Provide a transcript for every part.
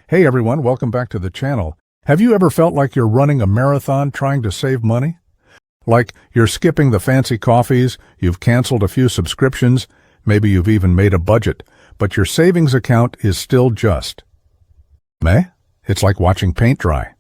Hey everyone, welcome back to the channel. Have you ever felt like you're running a marathon trying to save money? Like you're skipping the fancy coffees, you've canceled a few subscriptions, maybe you've even made a budget, but your savings account is still just meh? It's like watching paint dry.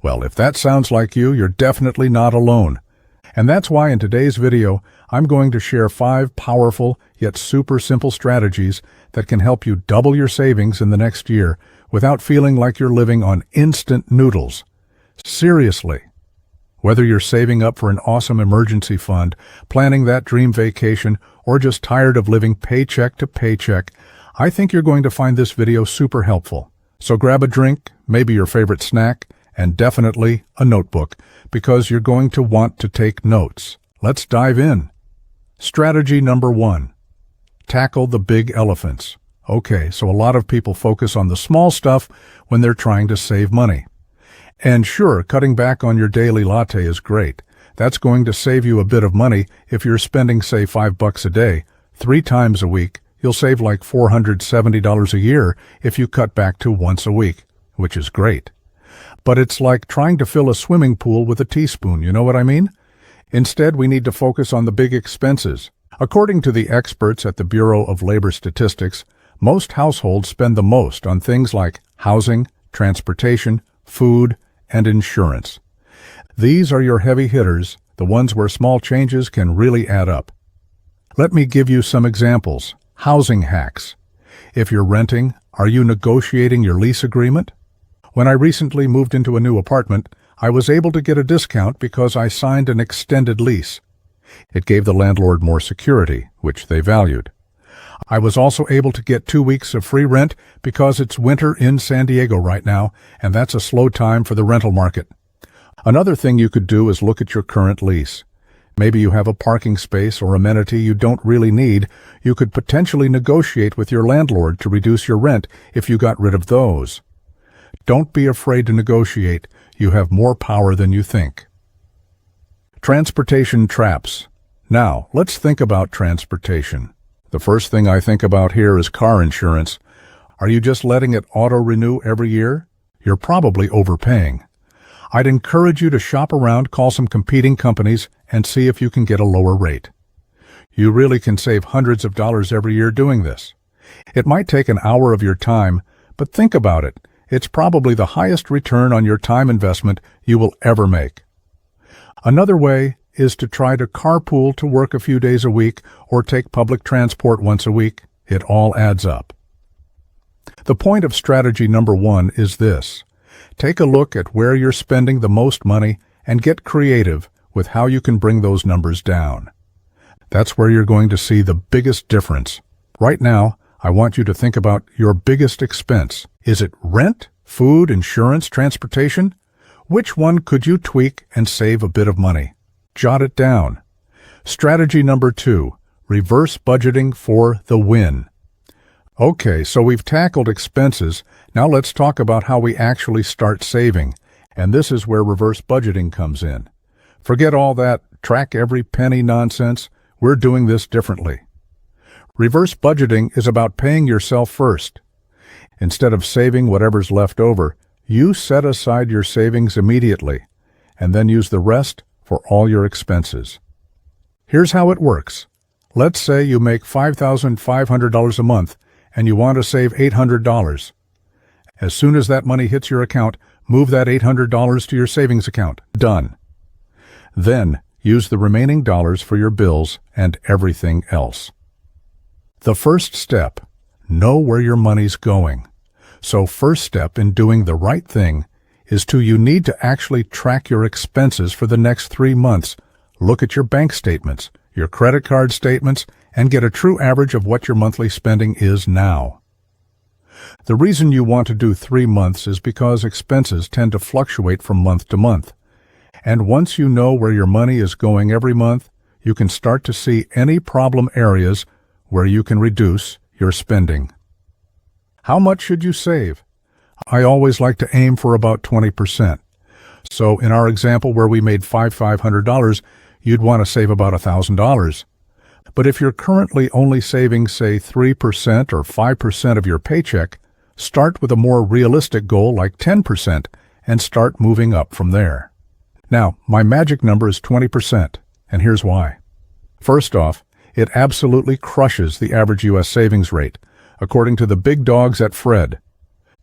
Well, if that sounds like you, you're definitely not alone. And that's why in today's video, I'm going to share 5 powerful yet super simple strategies that can help you double your savings in the next year without feeling like you're living on instant noodles. Seriously. Whether you're saving up for an awesome emergency fund, planning that dream vacation, or just tired of living paycheck to paycheck, I think you're going to find this video super helpful. So grab a drink, maybe your favorite snack, and definitely a notebook, because you're going to want to take notes. Let's dive in. Strategy number 1. Tackle the big elephants. Okay, so a lot of people focus on the small stuff when they're trying to save money. And sure, cutting back on your daily latte is great. That's going to save you a bit of money if you're spending, say, $5 a day. 3 times a week, you'll save like $470 a year if you cut back to once a week, which is great. But it's like trying to fill a swimming pool with a teaspoon, you know what I mean? Instead, we need to focus on the big expenses. According to the experts at the Bureau of Labor Statistics, most households spend the most on things like housing, transportation, food, and insurance. These are your heavy hitters, the ones where small changes can really add up. Let me give you some examples. Housing hacks. If you're renting, are you negotiating your lease agreement? When I recently moved into a new apartment, I was able to get a discount because I signed an extended lease. It gave the landlord more security, which they valued. I was also able to get 2 weeks of free rent because it's winter in San Diego right now, and that's a slow time for the rental market. Another thing you could do is look at your current lease. Maybe you have a parking space or amenity you don't really need. You could potentially negotiate with your landlord to reduce your rent if you got rid of those. Don't be afraid to negotiate. You have more power than you think. Transportation traps. Now, let's think about transportation. The first thing I think about here is car insurance. Are you just letting it auto-renew every year? You're probably overpaying. I'd encourage you to shop around, call some competing companies, and see if you can get a lower rate. You really can save hundreds of dollars every year doing this. It might take an hour of your time, but think about it. It's probably the highest return on your time investment you will ever make. Another way is to try to carpool to work a few days a week or take public transport once a week. It all adds up. The point of strategy number 1 is this. Take a look at where you're spending the most money and get creative with how you can bring those numbers down. That's where you're going to see the biggest difference. Right now, I want you to think about your biggest expense. Is it rent, food, insurance, transportation? Which one could you tweak and save a bit of money? Jot it down. Strategy number 2, reverse budgeting for the win. Okay, so we've tackled expenses. Now let's talk about how we actually start saving. And this is where reverse budgeting comes in. Forget all that track every penny nonsense. We're doing this differently. Reverse budgeting is about paying yourself first. Instead of saving whatever's left over, you set aside your savings immediately, and then use the rest for all your expenses. Here's how it works. Let's say you make $5,500 a month, and you want to save $800. As soon as that money hits your account, move that $800 to your savings account. Done. Then, use the remaining dollars for your bills and everything else. The first step, know where your money's going. So first step in doing the right thing is you need to actually track your expenses for the next 3 months. Look at your bank statements, your credit card statements, and get a true average of what your monthly spending is now. The reason you want to do 3 months is because expenses tend to fluctuate from month to month. And once you know where your money is going every month, you can start to see any problem areas where you can reduce your spending. How much should you save? I always like to aim for about 20%. So in our example where we made $500, you'd want to save about $1,000. But if you're currently only saving, say, 3% or 5% of your paycheck, Start with a more realistic goal like 10% and start moving up from there. Now, my magic number is 20%, and here's why. First off, it absolutely crushes the average U.S. savings rate, according to the big dogs at Fred.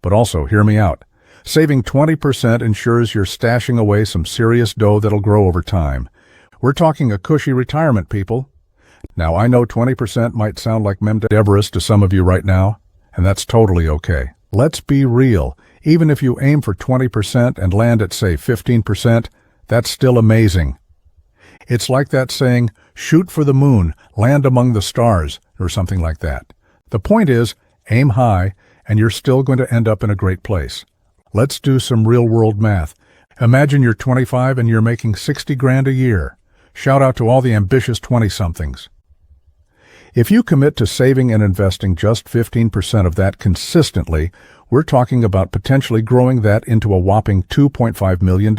But also, hear me out. Saving 20% ensures you're stashing away some serious dough that'll grow over time. We're talking a cushy retirement, people. Now, I know 20% might sound like Mount Everest to some of you right now, and that's totally okay. Let's be real. Even if you aim for 20% and land at, say, 15%, that's still amazing. It's like that saying, shoot for the moon, land among the stars, or something like that. The point is, aim high, and you're still going to end up in a great place. Let's do some real-world math. Imagine you're 25 and you're making 60 grand a year. Shout out to all the ambitious 20-somethings. If you commit to saving and investing just 15% of that consistently, we're talking about potentially growing that into a whopping $2.5 million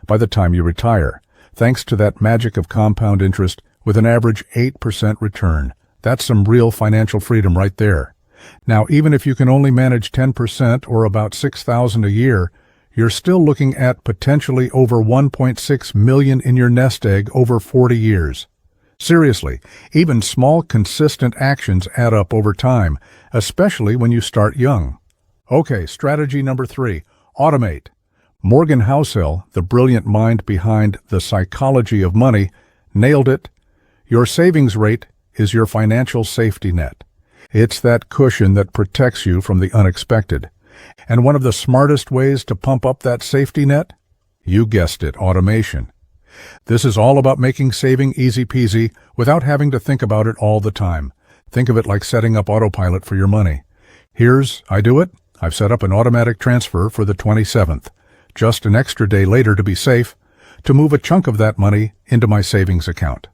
by the time you retire, thanks to that magic of compound interest with an average 8% return. That's some real financial freedom right there. Now, even if you can only manage 10% or about $6,000 a year, you're still looking at potentially over $1.6 million in your nest egg over 40 years. Seriously, even small, consistent actions add up over time, especially when you start young. Okay, strategy number 3, automate. Morgan Housel, the brilliant mind behind The Psychology of Money, nailed it. Your savings rate is your financial safety net. It's that cushion that protects you from the unexpected. And one of the smartest ways to pump up that safety net? You guessed it, automation. This is all about making saving easy peasy without having to think about it all the time. Think of it like setting up autopilot for your money. I do it. I've set up an automatic transfer for the 27th, just an extra day later to be safe, to move a chunk of that money into my savings account.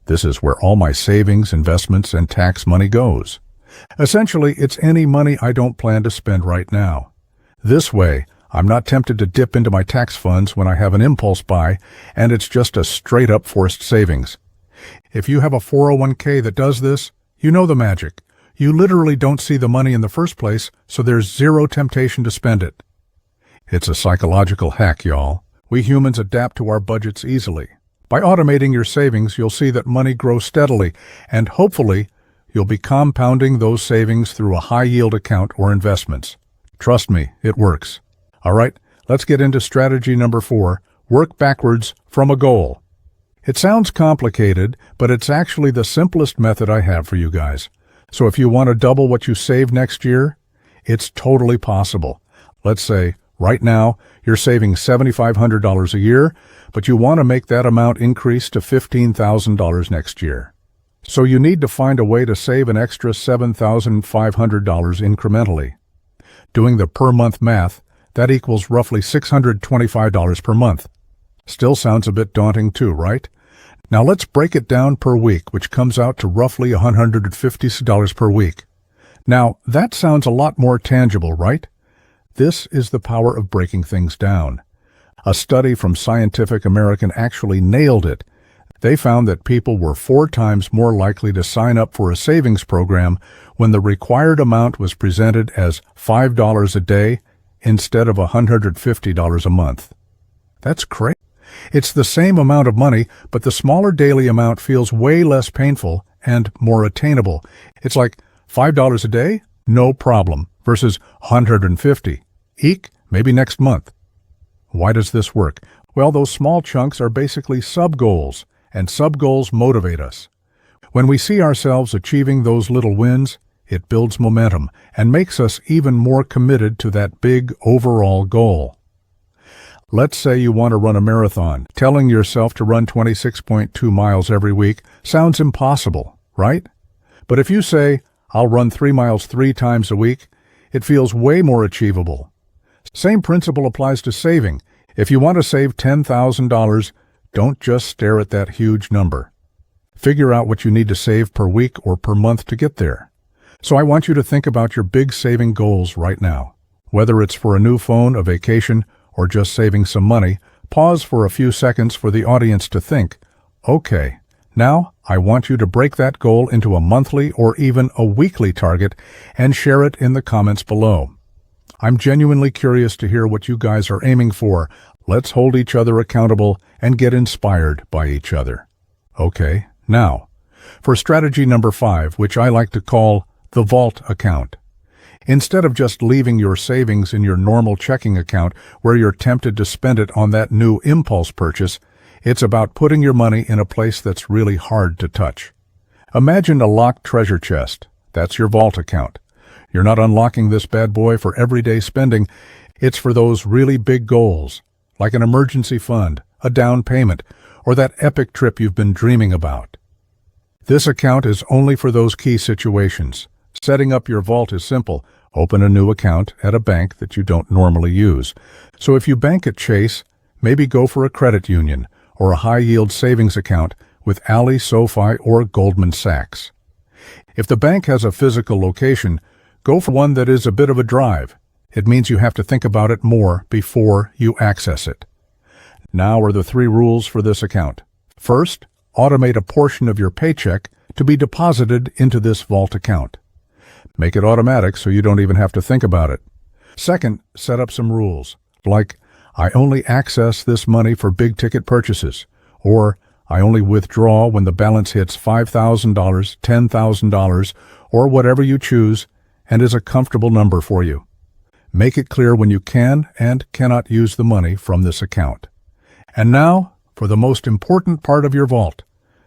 This is where all my savings, investments, and tax money goes. Essentially, it's any money I don't plan to spend right now. This way, I'm not tempted to dip into my tax funds when I have an impulse buy, and it's just a straight-up forced savings. If you have a 401k that does this, you know the magic. You literally don't see the money in the first place, so there's zero temptation to spend it. It's a psychological hack, y'all. We humans adapt to our budgets easily. By automating your savings, you'll see that money grows steadily, and hopefully, you'll be compounding those savings through a high-yield account or investments. Trust me, it works. All right, let's get into strategy number 4, work backwards from a goal. It sounds complicated, but it's actually the simplest method I have for you guys. So if you want to double what you save next year, it's totally possible. Let's say, right now, you're saving $7,500 a year, but you want to make that amount increase to $15,000 next year. So you need to find a way to save an extra $7,500 incrementally. Doing the per-month math, that equals roughly $625 per month. Still sounds a bit daunting too, right? Now let's break it down per week, which comes out to roughly $150 per week. Now, that sounds a lot more tangible, right? This is the power of breaking things down. A study from Scientific American actually nailed it. They found that people were 4 times more likely to sign up for a savings program when the required amount was presented as $5 a day instead of $150 a month. That's crazy. It's the same amount of money, but the smaller daily amount feels way less painful and more attainable. It's like $5 a day? No problem. Versus $150. Eek, maybe next month. Why does this work? Well, those small chunks are basically sub-goals, and sub-goals motivate us. When we see ourselves achieving those little wins, it builds momentum and makes us even more committed to that big overall goal. Let's say you want to run a marathon. Telling yourself to run 26.2 miles every week sounds impossible, right? But if you say, I'll run 3 miles 3 times a week, it feels way more achievable. Same principle applies to saving. If you want to save $10,000, don't just stare at that huge number. Figure out what you need to save per week or per month to get there. So I want you to think about your big saving goals right now. Whether it's for a new phone, a vacation, or just saving some money, pause for a few seconds for the audience to think, okay, now I want you to break that goal into a monthly or even a weekly target and share it in the comments below. I'm genuinely curious to hear what you guys are aiming for. Let's hold each other accountable and get inspired by each other. Okay, now, for strategy number 5, which I like to call the vault account. Instead of just leaving your savings in your normal checking account where you're tempted to spend it on that new impulse purchase, it's about putting your money in a place that's really hard to touch. Imagine a locked treasure chest. That's your vault account. You're not unlocking this bad boy for everyday spending. It's for those really big goals, like an emergency fund, a down payment, or that epic trip you've been dreaming about. This account is only for those key situations. Setting up your vault is simple. Open a new account at a bank that you don't normally use. So if you bank at Chase, maybe go for a credit union or a high-yield savings account with Ally, SoFi, or Goldman Sachs. If the bank has a physical location, go for one that is a bit of a drive. It means you have to think about it more before you access it. Now are the 3 rules for this account. First, automate a portion of your paycheck to be deposited into this vault account. Make it automatic so you don't even have to think about it. Second, set up some rules, like I only access this money for big-ticket purchases, or I only withdraw when the balance hits $5,000, $10,000, or whatever you choose and is a comfortable number for you. Make it clear when you can and cannot use the money from this account. And now, for the most important part of your vault.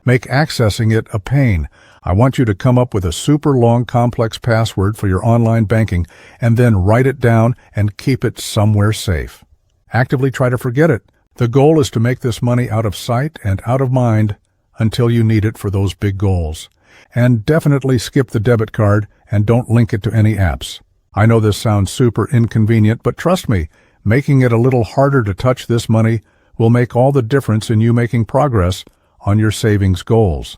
Make accessing it a pain. I want you to come up with a super long, complex password for your online banking and then write it down and keep it somewhere safe. Actively try to forget it. The goal is to make this money out of sight and out of mind until you need it for those big goals. And definitely skip the debit card and don't link it to any apps. I know this sounds super inconvenient, but trust me, making it a little harder to touch this money will make all the difference in you making progress on your savings goals.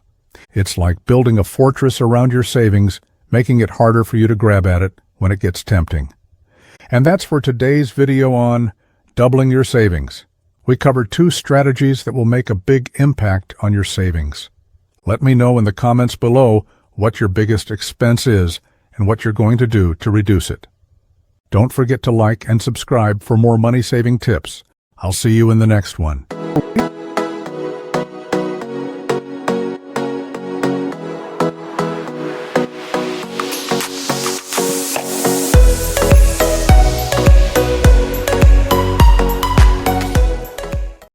It's like building a fortress around your savings, making it harder for you to grab at it when it gets tempting. And that's for today's video on doubling your savings. We covered 2 strategies that will make a big impact on your savings. Let me know in the comments below what your biggest expense is and what you're going to do to reduce it. Don't forget to like and subscribe for more money-saving tips. I'll see you in the next one.